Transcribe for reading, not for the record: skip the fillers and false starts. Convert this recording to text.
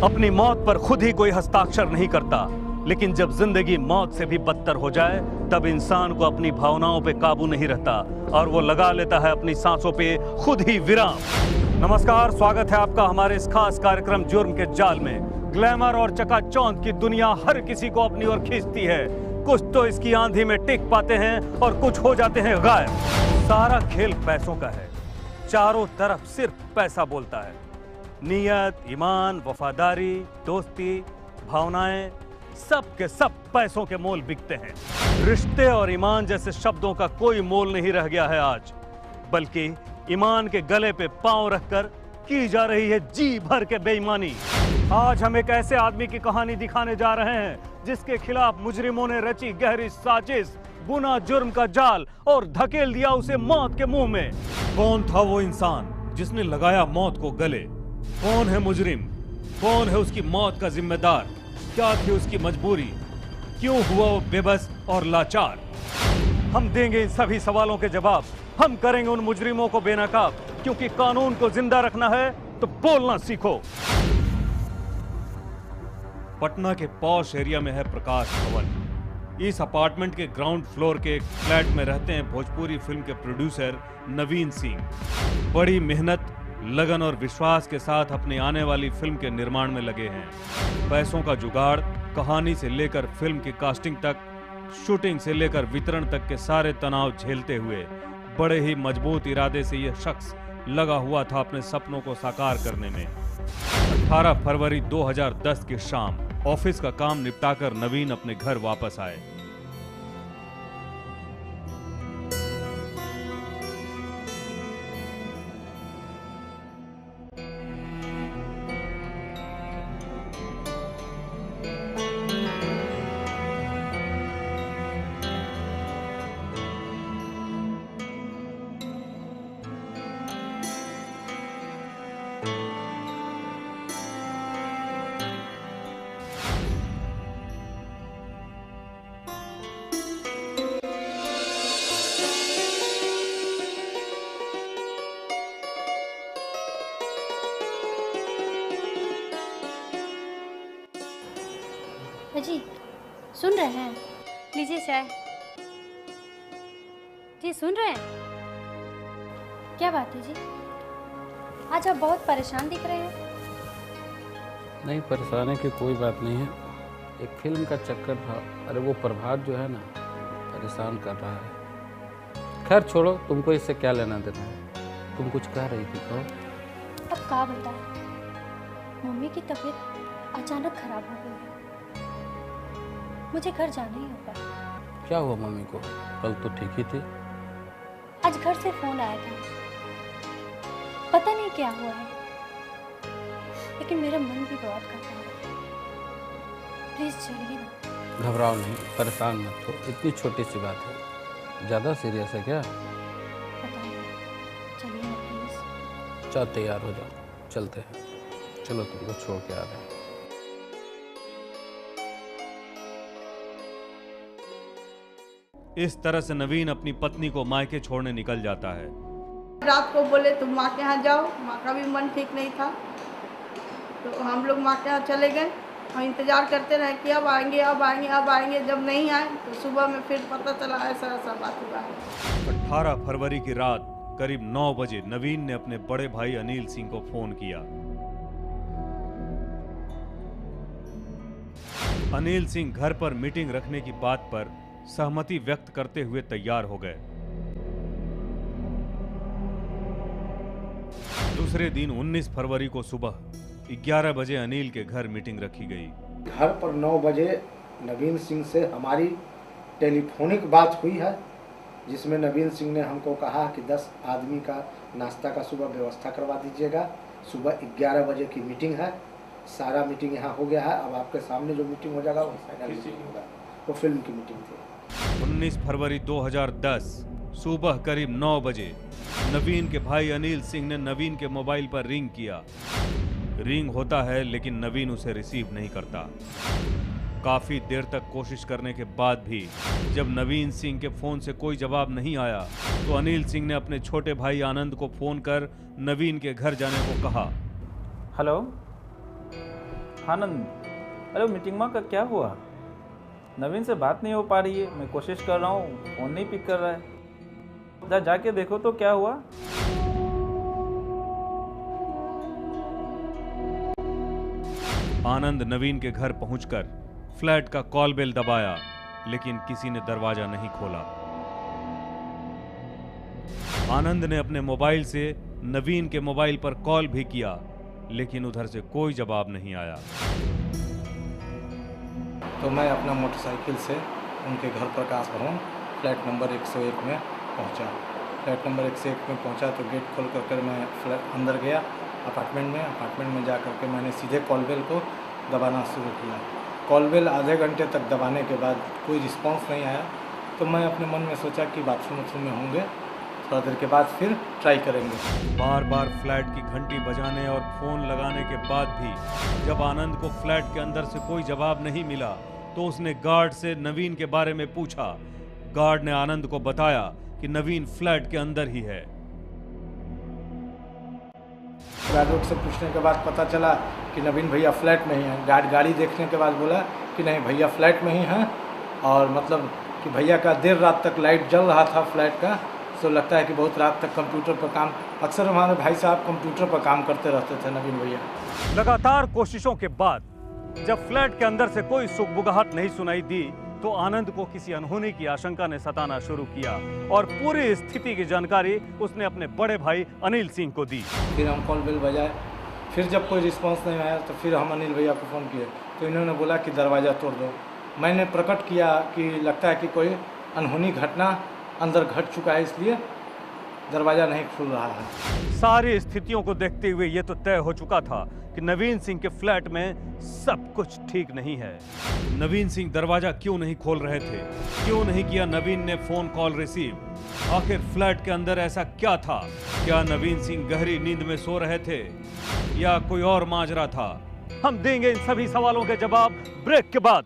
अपनी मौत पर खुद ही कोई हस्ताक्षर नहीं करता, लेकिन जब जिंदगी मौत से भी बदतर हो जाए तब इंसान को अपनी भावनाओं पे काबू नहीं रहता और वो लगा लेता है अपनी सांसों पे खुद ही विराम। नमस्कार, स्वागत है आपका हमारे इस खास कार्यक्रम जुर्म के जाल में। ग्लैमर और चकाचौंध की दुनिया हर किसी को अपनी ओर खींचती है। कुछ तो इसकी आंधी में टिक पाते हैं और कुछ हो जाते हैं गायब। सारा खेल पैसों का है, चारों तरफ सिर्फ पैसा बोलता है। नीयत, ईमान, वफादारी, दोस्ती, भावनाएं, सब के सब पैसों के मोल बिकते हैं। रिश्ते और ईमान जैसे शब्दों का कोई मोल नहीं रह गया है आज, बल्कि ईमान के गले पे पांव रखकर की जा रही है जी भर के बेईमानी। आज हम एक ऐसे आदमी की कहानी दिखाने जा रहे हैं जिसके खिलाफ मुजरिमों ने रची गहरी साजिश, बुना जुर्म का जाल और धकेल दिया उसे मौत के मुंह में। कौन था वो इंसान जिसने लगाया मौत को गले? कौन है मुजरिम? कौन है उसकी मौत का जिम्मेदार? क्या थी उसकी मजबूरी? क्यों हुआ वो बेबस और लाचार? हम देंगे इन सभी सवालों के जवाब। हम करेंगे उन मुजरिमों को बेनकाब, क्योंकि कानून को जिंदा रखना है तो बोलना सीखो। पटना के पॉश एरिया में है प्रकाश भवन। इस अपार्टमेंट के ग्राउंड फ्लोर के एक फ्लैट में रहते हैं भोजपुरी फिल्म के प्रोड्यूसर नवीन सिंह। बड़ी मेहनत, लगन और विश्वास के साथ अपनी आने वाली फिल्म के निर्माण में लगे हैं। पैसों का जुगाड़, कहानी से लेकर फिल्म की कास्टिंग तक, शूटिंग से लेकर वितरण तक के सारे तनाव झेलते हुए बड़े ही मजबूत इरादे से यह शख्स लगा हुआ था अपने सपनों को साकार करने में। 18 फरवरी 2010 की शाम ऑफिस का काम निपटाकर नवीन अपने घर वापस आए। जी सुन रहे हैं? लीजिए चाय। जी सुन रहे हैं? क्या बात है जी, आज आप बहुत परेशान दिख रहे हैं। नहीं, परेशानी की कोई बात नहीं है। एक फिल्म का चक्कर था। अरे वो प्रभात जो है ना, परेशान कर रहा है। खैर छोड़ो, तुमको इससे क्या लेना देना है? तुम कुछ कह रही थी, कहो। अब क्या बताएं, मम्मी की तबीयत अचानक खराब हो गई है, मुझे घर जाना ही होगा। क्या हुआ मम्मी को? कल तो ठीक ही थी। आज घर से फोन आया था, पता नहीं क्या हुआ है, लेकिन मेरा मन भी बहुत करता है। प्लीज चलिए ना। घबराओ नहीं, परेशान मत हो, इतनी छोटी सी बात है। ज़्यादा सीरियस है क्या? पता नहीं, चलिए ना प्लीज। चल तैयार हो जाओ, चलते हैं। चलो तुमको छोड़ के आ रहे हैं। इस तरह से नवीन अपनी पत्नी को मायके छोड़ने निकल जाता है। रात को बोले तुम माँ के यहाँ जाओ, माँ का भी मन ठीक नहीं था, तो हम लोग माँ के यहाँ चले गए और इंतज़ार करते रहे कि अब आएंगे अब आएंगे अब आएंगे। जब नहीं आए तो सुबह में फिर पता चला ऐसा ऐसा बात हुआ है। 18 फरवरी की रात करीब 9 बजे नवीन ने अपने बड़े भाई अनिल सिंह को फोन किया। अनिल सिंह घर पर मीटिंग रखने की बात पर सहमति व्यक्त करते हुए तैयार हो गए। दूसरे दिन 19 फरवरी को सुबह 11 बजे अनिल के घर मीटिंग रखी गई। घर पर 9 बजे नवीन सिंह से हमारी टेलीफोनिक बात हुई है, जिसमें नवीन सिंह ने हमको कहा कि 10 आदमी का नाश्ता का सुबह व्यवस्था करवा दीजिएगा। सुबह 11 बजे की मीटिंग है, सारा मीटिंग यहाँ हो गया है। अब आपके सामने जो मीटिंग हो जाएगा वो फाइनल मीटिंग होगा, वो फिल्म की मीटिंग थी। 19 फरवरी 2010 सुबह करीब 9 बजे नवीन के भाई अनिल सिंह ने नवीन के मोबाइल पर रिंग किया। रिंग होता है लेकिन नवीन उसे रिसीव नहीं करता। काफी देर तक कोशिश करने के बाद भी जब नवीन सिंह के फोन से कोई जवाब नहीं आया तो अनिल सिंह ने अपने छोटे भाई आनंद को फोन कर नवीन के घर जाने को कहा। हेलो, आनंद, अरे मीटिंग में का क्या हुआ? नवीन से बात नहीं हो पा रही है, मैं कोशिश कर रहा हूँ, फोन नहीं पिक कर रहा है। जाके देखो तो क्या हुआ। आनंद नवीन के घर पहुंचकर फ्लैट का कॉल बेल दबाया, लेकिन किसी ने दरवाजा नहीं खोला। आनंद ने अपने मोबाइल से नवीन के मोबाइल पर कॉल भी किया, लेकिन उधर से कोई जवाब नहीं आया। तो मैं अपना मोटरसाइकिल से उनके घर प्रकाश भवन फ्लैट नंबर 101 में पहुंचा। फ्लैट नंबर 101 में पहुंचा तो गेट खोल कर मैं फ्लैट अंदर गया अपार्टमेंट में जा कर के मैंने सीधे कॉल बेल को दबाना शुरू किया। कॉल बेल आधे घंटे तक दबाने के बाद कोई रिस्पांस नहीं आया, तो मैं अपने मन में सोचा कि बाथरूम में होंगे, थोड़ा देर के बाद फिर ट्राई करेंगे। बार बार फ्लैट की घंटी बजाने और फोन लगाने के बाद भी जब आनंद को फ्लैट के अंदर से कोई जवाब नहीं मिला, तो उसने गार्ड से नवीन के बारे में पूछा। गार्ड ने आनंद को बताया कि नवीन फ्लैट के अंदर ही है। गार्ड से पूछने के बाद पता चला कि नवीन भैया फ्लैट में ही हैं। गार्ड गाड़ी देखने के बाद बोला कि नहीं भैया फ्लैट में ही हैं, और मतलब कि भैया का देर रात तक लाइट जल रहा था फ्लैट का, तो लगता है कि बहुत रात तक कंप्यूटर पर काम, अक्सर हमारे भाई साहब कंप्यूटर पर काम करते रहते थे नवीन भैया। लगातार कोशिशों के बाद जब फ्लैट के अंदर से कोई सुगबुगाहट नहीं सुनाई दी, तो आनंद को किसी अनहोनी की आशंका ने सताना शुरू किया और पूरी स्थिति की जानकारी उसने अपने बड़े भाई अनिल सिंह को दी। फिर हम कॉल बेल बजाए, फिर जब कोई रिस्पांस नहीं आया तो फिर हम अनिल भैया को फ़ोन किए, तो इन्होंने बोला कि दरवाज़ा तोड़ दो। मैंने प्रकट किया कि लगता है कि कोई अनहोनी घटना अंदर घट चुका है, इसलिए दरवाज़ा नहीं खुल रहा है। सारी स्थितियों को देखते हुए यह तो तय हो चुका था कि नवीन सिंह के फ्लैट में सब कुछ ठीक नहीं है। नवीन सिंह दरवाजा क्यों नहीं खोल रहे थे? क्यों नहीं किया नवीन ने फोन कॉल रिसीव? आखिर फ्लैट के अंदर ऐसा क्या था? क्या नवीन सिंह गहरी नींद में सो रहे थे या कोई और माजरा था? हम देंगे इन सभी सवालों के जवाब ब्रेक के बाद।